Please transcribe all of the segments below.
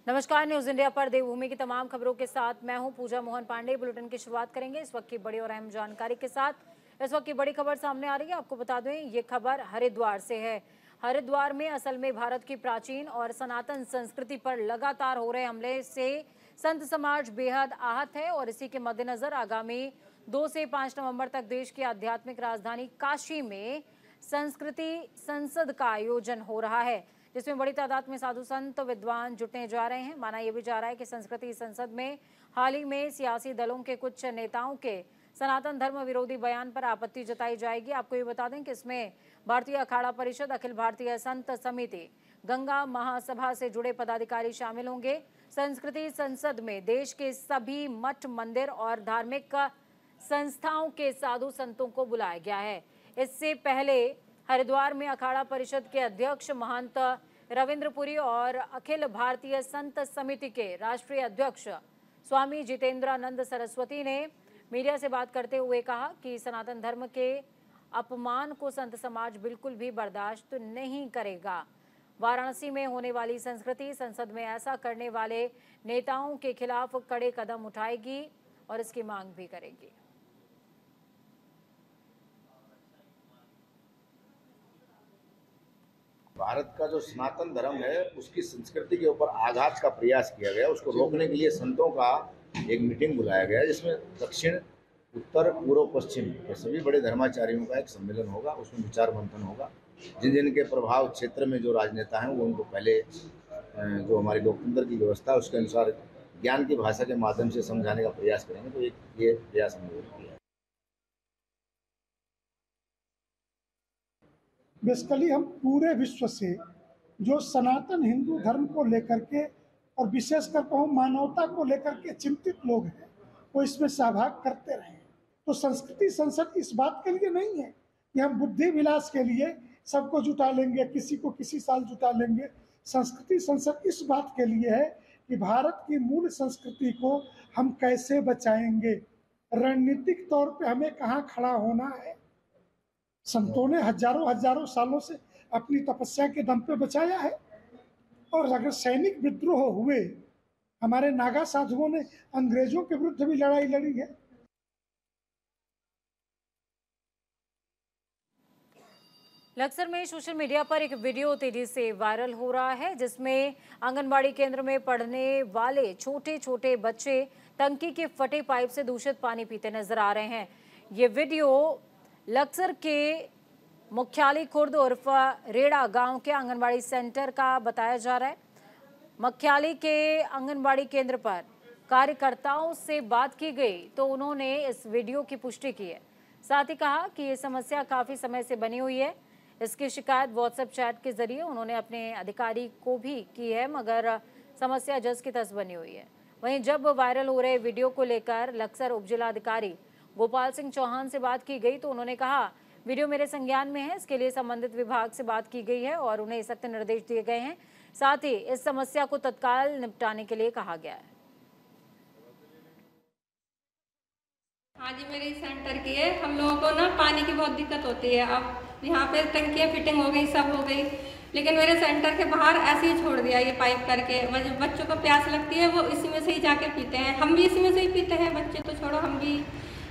नमस्कार, news India पर देवभूमि की तमाम खबरों के साथ मैं हूं पूजा मोहन पांडे। बुलेटिन की शुरुआत करेंगे इस वक्त की बड़ी और अहम जानकारी के साथ। इस वक्त की बड़ी खबर सामने आ रही है। आपको बता दें, ये खबर हरिद्वार से है। हरिद्वार में असल में भारत की प्राचीन और सनातन संस्कृति पर लगातार हो रहे हमले से संत समाज बेहद आहत है और इसी के मद्देनजर आगामी 2 से 5 नवंबर तक देश की आध्यात्मिक राजधानी काशी में संस्कृति संसद का आयोजन हो रहा है, जिसमें बड़ी तादाद में साधु संत विद्वान जुटने जा रहे हैं। माना यह भी जा रहा है कि संस्कृति संसद में हाल ही में सियासी दलों के कुछ नेताओं के सनातन धर्म विरोधी बयान पर आपत्ति जताई जाएगी। आपको ये बता दें कि इसमें भारतीय अखाड़ा परिषद, अखिल भारतीय संत समिति, गंगा महासभा से जुड़े पदाधिकारी शामिल होंगे। संस्कृति संसद में देश के सभी मठ, मंदिर और धार्मिक संस्थाओं के साधु संतों को बुलाया गया है। इससे पहले हरिद्वार में अखाड़ा परिषद के अध्यक्ष महंत रविंद्रपुरी और अखिल भारतीय संत समिति के राष्ट्रीय अध्यक्ष स्वामी जितेंद्रानंद सरस्वती ने मीडिया से बात करते हुए कहा कि सनातन धर्म के अपमान को संत समाज बिल्कुल भी बर्दाश्त नहीं करेगा। वाराणसी में होने वाली संस्कृति संसद में ऐसा करने वाले नेताओं के खिलाफ कड़े कदम उठाएगी और इसकी मांग भी करेगी। भारत का जो सनातन धर्म है उसकी संस्कृति के ऊपर आघात का प्रयास किया गया। उसको रोकने के लिए संतों का एक मीटिंग बुलाया गया, जिसमें दक्षिण, उत्तर, पूर्व, पश्चिम के सभी बड़े धर्माचार्यों का एक सम्मेलन होगा। उसमें विचार मंथन होगा। जिन जिन के प्रभाव क्षेत्र में जो राजनेता हैं वो उनको पहले जो हमारी लोकतंत्र की व्यवस्था है उसके अनुसार ज्ञान की भाषा के माध्यम से समझाने का प्रयास करेंगे। तो ये प्रयास हमने किया है। बेसिकली हम पूरे विश्व से जो सनातन हिंदू धर्म को लेकर के और विशेषकर कहूँ मानवता को लेकर के चिंतित लोग हैं, वो इसमें सहभाग करते रहे। तो संस्कृति संसद इस बात के लिए नहीं है कि हम बुद्धि विलास के लिए सबको जुटा लेंगे, किसी को किसी साल जुटा लेंगे। संस्कृति संसद इस बात के लिए है कि भारत की मूल संस्कृति को हम कैसे बचाएंगे, रणनीतिक तौर पे हमें कहाँ खड़ा होना है। संतों ने हजारों सालों से अपनी तपस्या के दम पे बचाया है। और अगर सैनिक विद्रोह हुए, हमारे नागा साधुओं ने अंग्रेजों के विरुद्ध भी लड़ाई लड़ी है। लक्सर में सोशल मीडिया पर एक वीडियो तेजी से वायरल हो रहा है, जिसमें आंगनबाड़ी केंद्र में पढ़ने वाले छोटे छोटे बच्चे टंकी के फटे पाइप से दूषित पानी पीते नजर आ रहे हैं। ये वीडियो लक्सर के मुख्याली खुर्द उर्फ रेड़ा गांव के आंगनबाड़ी सेंटर का बताया जा रहा है। मुख्याली के आंगनबाड़ी केंद्र पर कार्यकर्ताओं से बात की गई तो उन्होंने इस वीडियो की पुष्टि की है। साथ ही कहा कि ये समस्या काफ़ी समय से बनी हुई है। इसकी शिकायत व्हाट्सएप चैट के जरिए उन्होंने अपने अधिकारी को भी की है, मगर समस्या जस की तस बनी हुई है। वहीं जब वायरल हो रहे वीडियो को लेकर लक्सर उपजिलाधिकारी गोपाल सिंह चौहान से बात की गई तो उन्होंने कहा, वीडियो मेरे संज्ञान में है, इसके लिए संबंधित विभाग से बात की गई है और उन्हें सख्त निर्देश दिए गए हैं। साथ ही इस समस्या को तत्काल निपटाने के लिए कहा गया है। हाँ जी, मेरी सेंटर की है। हम लोगों को ना पानी की बहुत दिक्कत होती है। अब यहाँ पे टंकियाँ फिटिंग हो गई, सब हो गई, लेकिन मेरे सेंटर के बाहर ऐसे ही छोड़ दिया ये पाइप करके। बच्चों को प्यास लगती है, वो इसी में से ही जाके पीते हैं। हम भी इसी में से ही पीते हैं, बच्चे तो छोड़ो, हम भी।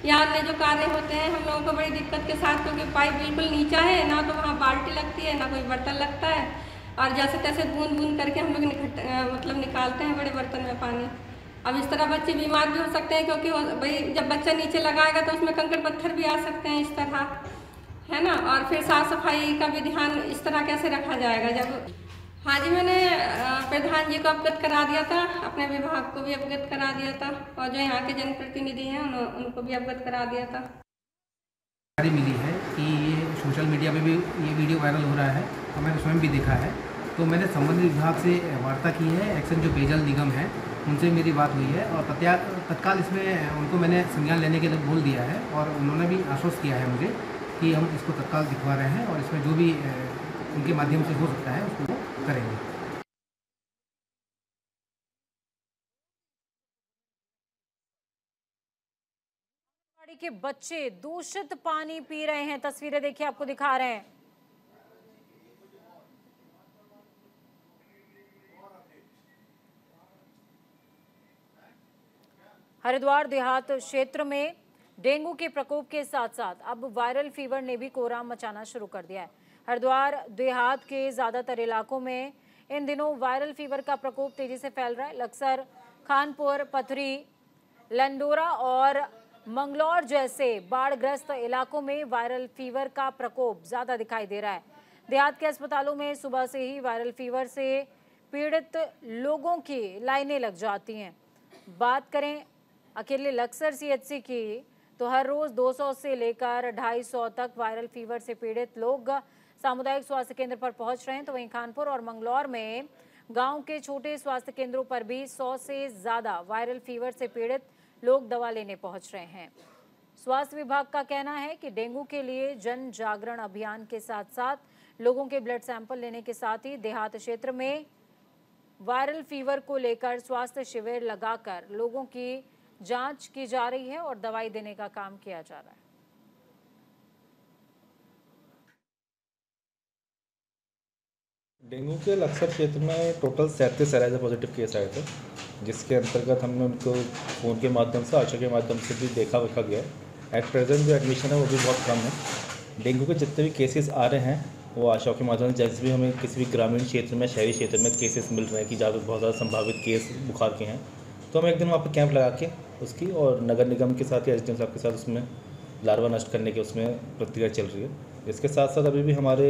यहाँ में जो कार्य होते हैं हम लोगों को बड़ी दिक्कत के साथ, क्योंकि पाइप बिल्कुल नीचा है, ना तो वहाँ बाल्टी लगती है ना कोई बर्तन लगता है, और जैसे तैसे बूंद बूंद करके हम लोग निकालते हैं बड़े बर्तन में पानी। अब इस तरह बच्चे बीमार भी हो सकते हैं, क्योंकि भाई जब बच्चा नीचे लगाएगा तो उसमें कंकड़ पत्थर भी आ सकते हैं, इस तरह है ना। और फिर साफ सफाई का भी ध्यान इस तरह कैसे रखा जाएगा जब। हाँ जी, मैंने प्रधान जी को अवगत करा दिया था, अपने विभाग को भी अवगत करा दिया था, और जो यहाँ के जनप्रतिनिधि हैं उनको भी अवगत करा दिया था। जानकारी मिली है कि ये सोशल मीडिया पे भी ये वीडियो वायरल हो रहा है और मैंने स्वयं भी देखा है। तो मैंने संबंधित विभाग से वार्ता की है। एक्शन जो पेयजल निगम है उनसे मेरी बात हुई है और तत्काल इसमें उनको मैंने संज्ञान लेने के लिए बोल दिया है, और उन्होंने भी आश्वस्त किया है मुझे कि हम इसको तत्काल दिखवा रहे हैं और इसमें जो भी उनके माध्यम से हो सकता है उसको वो करेंगे। के बच्चे दूषित पानी पी रहे हैं, तस्वीरें देखिए, आपको दिखा रहे हैं। हरिद्वार देहात क्षेत्र में डेंगू के प्रकोप के साथ साथ अब वायरल फीवर ने भी कोहराम मचाना शुरू कर दिया है। हरिद्वार देहात के ज्यादातर इलाकों में इन दिनों वायरल फीवर का प्रकोप तेजी से फैल रहा है। लक्सर, खानपुर, पथरी, लंडोरा और मंगलौर जैसे बाढ़ग्रस्त इलाकों में वायरल फीवर का प्रकोप ज्यादा दिखाई दे रहा है। देहात के अस्पतालों में सुबह से ही वायरल फीवर से पीड़ित लोगों की लाइनें लग जाती हैं। बात करें अकेले लक्सर सीएचसी की तो हर रोज 200 से लेकर 250 तक वायरल फीवर से पीड़ित लोग सामुदायिक स्वास्थ्य केंद्र पर पहुंच रहे हैं। तो वहीं खानपुर और मंगलौर में गांव के छोटे स्वास्थ्य केंद्रों पर भी 100 से ज्यादा वायरल फीवर से पीड़ित लोग दवा लेने पहुंच रहे हैं। स्वास्थ्य विभाग का कहना है कि डेंगू के लिए जन जागरण अभियान के साथ साथ लोगों के ब्लड सैंपल लेने के साथ ही देहात क्षेत्र में वायरल फीवर को लेकर स्वास्थ्य शिविर लगाकर लोगों की जांच की जा रही है और दवाई देने का काम किया जा रहा है। डेंगू के लक्सर क्षेत्र में टोटल 37 एराइजा पॉजिटिव केस आए थे, जिसके अंतर्गत हमने उनको फ़ोन के माध्यम से, आशा के माध्यम से भी देखा गया है। एट प्रेजेंट जो एडमिशन है वो भी बहुत कम है। डेंगू के जितने भी केसेस आ रहे हैं वो आशा के माध्यम से, जैसे भी हमें किसी भी ग्रामीण क्षेत्र में, शहरी क्षेत्र में केसेस मिल रहे हैं कि ज़्यादा बहुत ज़्यादा संभावित केस बुखार के हैं, तो हम एक दिन वहाँ पर कैंप लगा के उसकी और नगर निगम के साथ या एसडीएम साहब के साथ उसमें लार्वा नष्ट करने की उसमें प्रक्रिया चल रही है। इसके साथ साथ अभी भी हमारे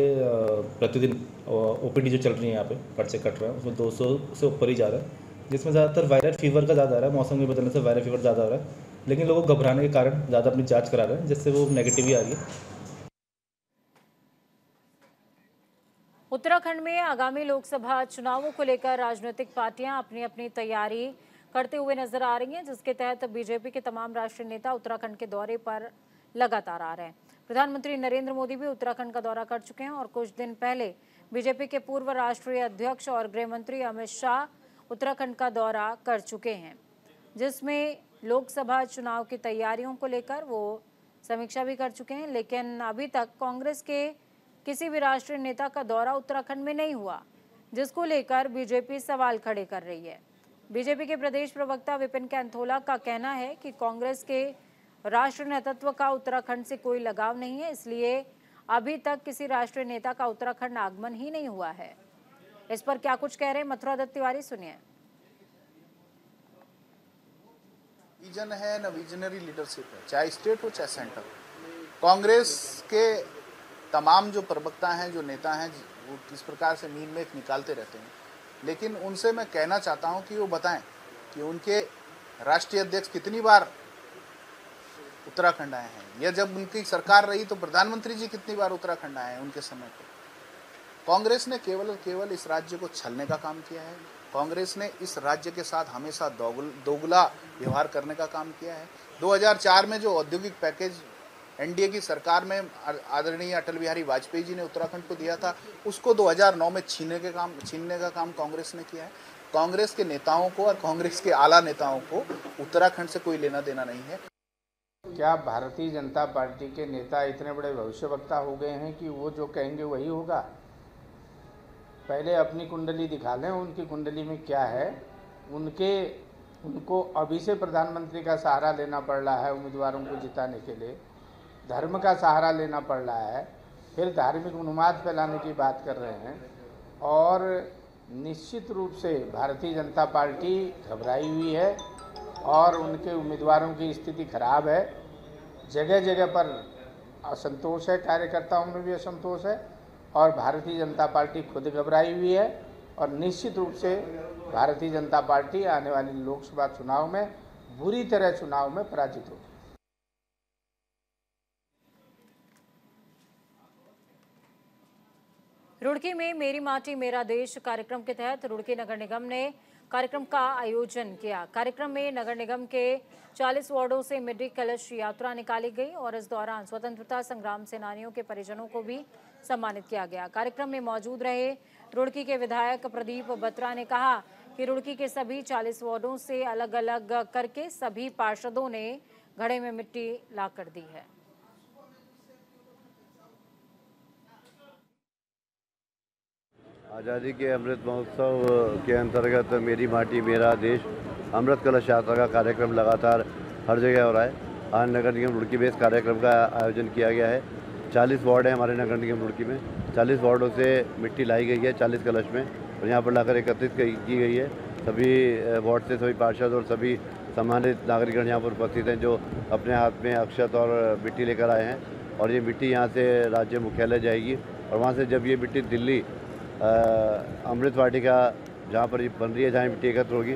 प्रतिदिन ओपीडी जो चल रही है यहाँ पे पर्चे कट रहे हैं, उसमें 200 से ऊपर ही जा रहा है, जिसमें ज़्यादातर वायरल फीवर का ज़्यादा आ रहा है। मौसम के बदलने से वायरल फीवर ज़्यादा आ रहा है, लेकिन लोग घबराने के कारण ज़्यादा अपनी जाँच करा रहे हैं, जिससे वो नेगेटिव ही आ रही है। उत्तराखंड में आगामी लोकसभा चुनावों को लेकर राजनीतिक पार्टियां अपनी अपनी तैयारी करते हुए नजर आ रही हैं, जिसके तहत बीजेपी के तमाम राष्ट्रीय नेता उत्तराखंड के दौरे पर लगातार आ रहे हैं। प्रधानमंत्री नरेंद्र मोदी भी उत्तराखंड का दौरा कर चुके हैं और कुछ दिन पहले बीजेपी के पूर्व राष्ट्रीय अध्यक्ष और गृह मंत्री अमित शाह उत्तराखंड का दौरा कर चुके हैं, जिसमें लोकसभा चुनाव की तैयारियों को लेकर वो समीक्षा भी कर चुके हैं। लेकिन अभी तक कांग्रेस के किसी भी राष्ट्रीय नेता का दौरा उत्तराखंड में नहीं हुआ, जिसको लेकर बीजेपी सवाल खड़े कर रही है। बीजेपी के प्रदेश प्रवक्ता विपिन कैंथोला का कहना है कि कांग्रेस के राष्ट्रीय नेतृत्व का उत्तराखंड से कोई लगाव नहीं है, इसलिए अभी तक किसी राष्ट्रीय नेता का उत्तराखंड आगमन ही नहीं हुआ है। इस पर क्या कुछ कह रहे हैं मथुरा दत्त तिवारी, सुनिए। विजन है ना, विजनरी लीडरशिप है, चाहे स्टेट हो चाहे सेंटर। कांग्रेस के तमाम जो प्रवक्ता हैं, जो नेता हैं, वो किस प्रकार से मीन में निकालते रहते हैं, लेकिन उनसे मैं कहना चाहता हूं कि वो बताएं कि उनके राष्ट्रीय अध्यक्ष कितनी बार उत्तराखंड आए हैं, या जब उनकी सरकार रही तो प्रधानमंत्री जी कितनी बार उत्तराखंड आए हैं उनके समय पर। कांग्रेस ने केवल इस राज्य को छलने का काम किया है। कांग्रेस ने इस राज्य के साथ हमेशा दोगला व्यवहार करने का काम किया है। 2004 में जो औद्योगिक पैकेज एनडीए की सरकार में आदरणीय अटल बिहारी वाजपेयी जी ने उत्तराखंड को दिया था, उसको 2009 में छीनने का काम कांग्रेस ने किया है। कांग्रेस के नेताओं को और कांग्रेस के आला नेताओं को उत्तराखंड से कोई लेना देना नहीं है। क्या भारतीय जनता पार्टी के नेता इतने बड़े भविष्यवक्ता हो गए हैं कि वो जो कहेंगे वही होगा? पहले अपनी कुंडली दिखा लें, उनकी कुंडली में क्या है। उनको अभी से प्रधानमंत्री का सहारा लेना पड़ रहा है उम्मीदवारों को जिताने के लिए, धर्म का सहारा लेना पड़ रहा है, फिर धार्मिक उन्माद फैलाने की बात कर रहे हैं। और निश्चित रूप से भारतीय जनता पार्टी घबराई हुई है और उनके उम्मीदवारों की स्थिति खराब है। जगह जगह पर असंतोष है, कार्यकर्ताओं में भी असंतोष है और भारतीय जनता पार्टी खुद घबराई हुई है। और निश्चित रूप से भारतीय जनता पार्टी आने वाले लोकसभा चुनाव में बुरी तरह चुनाव में पराजित होगी। रुड़की में मेरी माटी मेरा देश कार्यक्रम के तहत रुड़की नगर निगम ने कार्यक्रम का आयोजन किया। कार्यक्रम में नगर निगम के 40 वार्डों से मिट्टी कलश यात्रा निकाली गई और इस दौरान स्वतंत्रता संग्राम सेनानियों के परिजनों को भी सम्मानित किया गया। कार्यक्रम में मौजूद रहे रुड़की के विधायक प्रदीप बत्रा ने कहा कि रुड़की के सभी 40 वार्डों से अलग अलग करके सभी पार्षदों ने घड़े में मिट्टी लाकर दी है। आज़ादी के अमृत महोत्सव के अंतर्गत मेरी माटी मेरा देश अमृत कलश यात्रा का कार्यक्रम लगातार हर जगह हो रहा है। आज नगर निगम रुड़की में इस कार्यक्रम का आयोजन किया गया है। 40 वार्ड है हमारे नगर निगम रुड़की में। 40 वार्डों से मिट्टी लाई गई है 40 कलश में और यहाँ पर लाकर एकत्रित की गई है। सभी वार्ड से सभी पार्षद और सभी सम्मानित नागरिकगण यहाँ पर उपस्थित हैं जो अपने हाथ में अक्षत और मिट्टी लेकर आए हैं और ये मिट्टी यहाँ से राज्य मुख्यालय जाएगी और वहाँ से जब ये मिट्टी दिल्ली अमृत वाटिका जहाँ पर बन रही है जहाँ मिट्टी एकत्र होगी।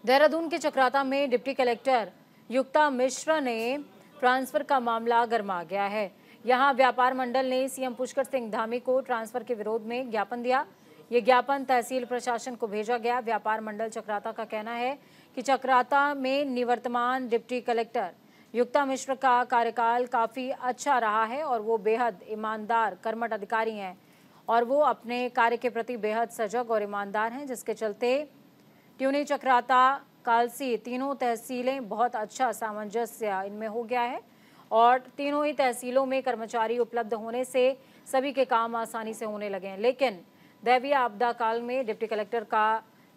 देहरादून के चक्राता में डिप्टी कलेक्टर युक्ता मिश्रा ने ट्रांसफर का मामला गर्मा गया है। यहां व्यापार मंडल ने सीएम पुष्कर सिंह धामी को ट्रांसफर के विरोध में ज्ञापन दिया। ये ज्ञापन तहसील प्रशासन को भेजा गया। व्यापार मंडल चक्राता का कहना है कि चक्राता में निवर्तमान डिप्टी कलेक्टर युक्ता मिश्रा का कार्यकाल काफी अच्छा रहा है और वो बेहद ईमानदार कर्मठ अधिकारी हैं और वो अपने कार्य के प्रति बेहद सजग और ईमानदार हैं, जिसके चलते ट्यूनी, चक्राता, कालसी तीनों तहसीलें बहुत अच्छा सामंजस्य इनमें हो गया है और तीनों ही तहसीलों में कर्मचारी उपलब्ध होने से सभी के काम आसानी से होने लगे हैं। लेकिन दैवीय आपदा काल में डिप्टी कलेक्टर का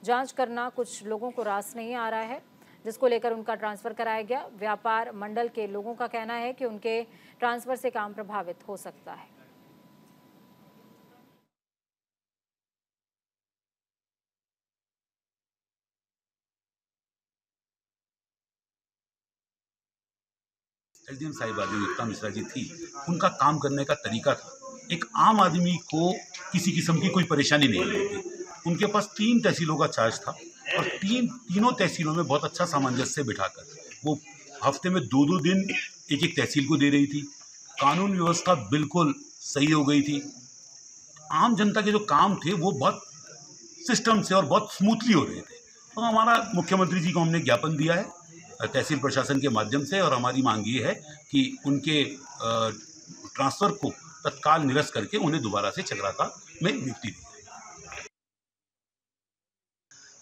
जांच करना कुछ लोगों को रास नहीं आ रहा है, जिसको लेकर उनका ट्रांसफर कराया गया। व्यापार मंडल के लोगों का कहना है कि उनके ट्रांसफर से काम प्रभावित हो सकता है। एसडीएम साहिबा जो युक्ता मिश्रा जी थी, उनका काम करने का तरीका था, एक आम आदमी को किसी किस्म की कोई परेशानी नहीं होती। उनके पास 3 तहसीलों का चार्ज था और तीनों तहसीलों में बहुत अच्छा सामंजस्य बिठाकर वो हफ्ते में 2-2 दिन एक तहसील को दे रही थी। कानून व्यवस्था बिल्कुल सही हो गई थी। आम जनता के जो काम थे वो बहुत सिस्टम से और बहुत स्मूथली हो रहे थे। तो हमारा मुख्यमंत्री जी को हमने ज्ञापन दिया है तहसील प्रशासन के माध्यम से और हमारी मांग ये है कि उनके ट्रांसफ़र को तत्काल निरस्त करके उन्हें दोबारा से चक्राता में नियुक्ति दी जाए।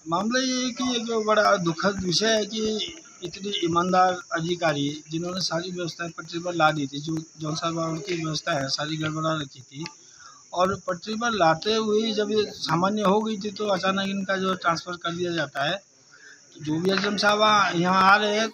मामला ये है कि एक बड़ा दुखद विषय है कि इतनी ईमानदार अधिकारी जिन्होंने सारी व्यवस्थाएं पटरी पर ला दी थी, जो जौनसाबाद की व्यवस्था है सारी गड़बड़ा रखी थी और पटरी पर लाते हुए जब ये सामान्य हो गई थी तो अचानक इनका जो ट्रांसफ़र कर दिया जाता है। जो भी एसडीएम साहब यहाँ आ रहे हैं